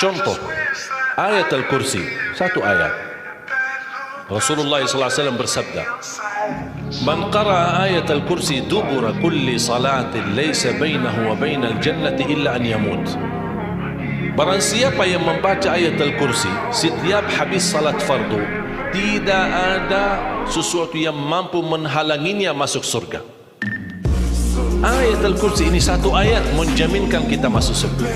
Contoh, ayat Al-Kursi, satu ayat. Rasulullah SAW bersabda, "Man qara'a ayat Al-Kursi dubura kulli salatin laysa bainahu wa bainal jannati illa an yamut." Barang siapa yang membaca ayat Al-Kursi setiap habis salat fardu, tidak ada sesuatu yang mampu menghalanginya masuk surga. Ayat Al-Kursi ini satu ayat menjaminkan kita masuk surga.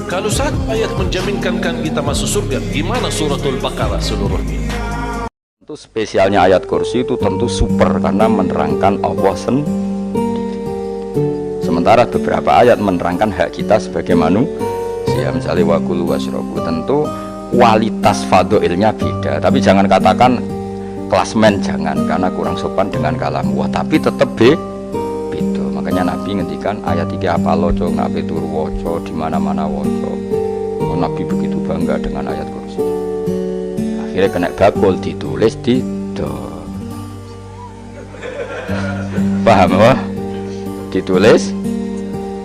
Kalau satu ayat menjaminkan kita masuk surga, gimana suratul Baqarah seluruhnya? Tentu spesialnya ayat kursi itu tentu super karena menerangkan Allah sendiri. Sementara beberapa ayat menerangkan hak kita sebagai manusia, misalnya wakulu wasrobu, tentu kualitas fadhilnya beda. Tapi jangan katakan klasmen, jangan, karena kurang sopan dengan kalam wah, tapi tetap beda. Makanya Nabi ngendikan ayat 3 apa loco, Nabi turu woco, di mana-mana woco. Oh, Nabi begitu bangga dengan ayat kursi. Akhirnya kena bakul ditulis di dol. Paham wah? Ditulis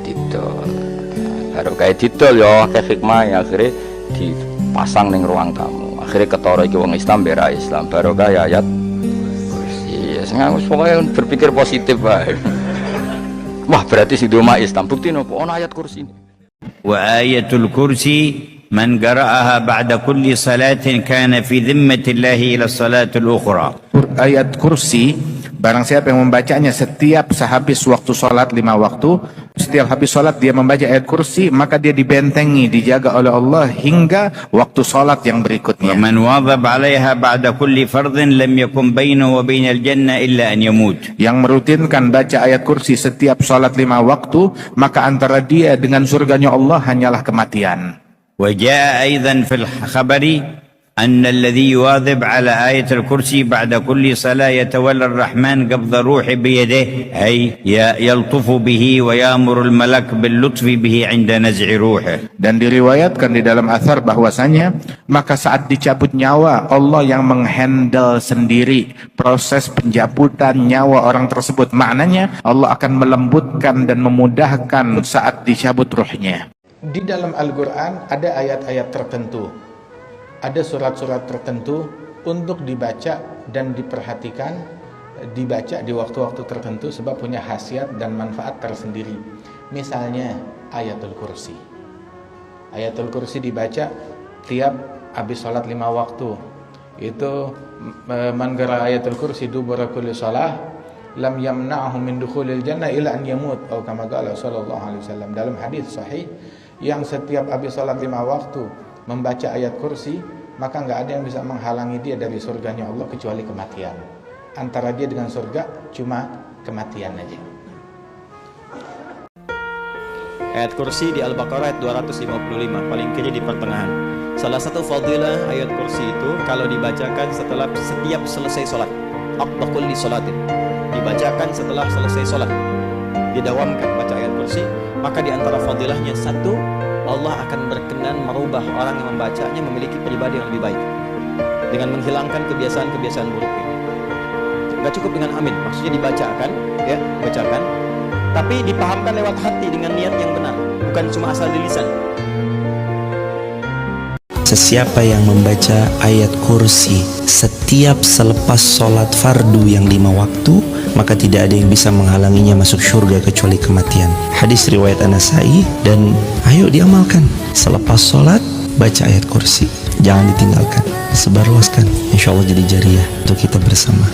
di dol. Baru kayak didol ya, kayak hikmah ya, akhirnya dipasang ning ruang tamu. Akhirnya ketara iki wong Islam bera Islam, baru kayak ayat kursi. Sengaja pokoknya berpikir positif bae. Wah, berarti si doma Islam bukti nopo ono ayat kursi ini. Wa ayatul kursi man qara'aha ba'da kulli salatin kana fi dhimmatillahi ila salatul ukhra. Ayat kursi barang siapa yang membacanya setiap sehabis waktu sholat 5 waktu, setiap habis sholat dia membaca ayat kursi, maka dia dibentengi, dijaga oleh Allah hingga waktu sholat yang berikutnya. Wa man wadhab 'alaiha ba'da kulli fardhin lam yakun bainahu wa bainal jannah illa an yamut. Yang merutinkan baca ayat kursi setiap sholat 5 waktu, maka antara dia dengan surganya Allah hanyalah kematian. Wa jaa aidan fil khabari أن الذي يواظب على آية الكرسي بعد كل صلاة يتولى الرحمن قبض روح بيده أي يلطف به ويأمر الملك باللطف به عند نزع روحه. Dan diriwayatkan di dalam athar bahwasanya maka saat dicabut nyawa Allah yang menghandle sendiri proses pencabutan nyawa orang tersebut. Maknanya Allah akan melembutkan dan memudahkan saat dicabut ruhnya. Di dalam Al-Quran ada ayat-ayat tertentu, ada surat-surat tertentu untuk dibaca dan diperhatikan, dibaca di waktu-waktu tertentu sebab punya khasiat dan manfaat tersendiri. Misalnya ayatul kursi. Ayatul kursi dibaca tiap habis sholat 5 waktu. Itu man qara ayatul kursi dubura kulli shalah lam yamna'hu min dukhulil jannah illa an yamut, atau kama qala sallallahu alaihi wasallam dalam hadis sahih, yang setiap habis sholat 5 waktu membaca ayat kursi, maka nggak ada yang bisa menghalangi dia dari surganya Allah kecuali kematian. Antara dia dengan surga cuma kematian aja. Ayat kursi di Al-Baqarah ayat 255, paling kiri di pertengahan. Salah satu fadilah ayat kursi itu kalau dibacakan setelah setiap selesai sholat, aqda kulli sholatin, dibacakan setelah selesai sholat, didawamkan baca ayat kursi, maka di antara fadilahnya satu, Allah akan berkenan merubah orang yang membacanya memiliki pribadi yang lebih baik dengan menghilangkan kebiasaan-kebiasaan buruknya. Gak cukup dengan amin, maksudnya dibacakan, ya, bacakan, tapi dipahamkan lewat hati dengan niat yang benar, bukan cuma asal di lisan. Sesiapa yang membaca ayat kursi setiap selepas sholat fardu yang 5 waktu, maka tidak ada yang bisa menghalanginya masuk surga kecuali kematian. Hadis riwayat An-Nasa'i, dan ayo diamalkan. Selepas sholat baca ayat kursi, jangan ditinggalkan, sebarluaskan, insya Allah jadi jariah untuk kita bersama.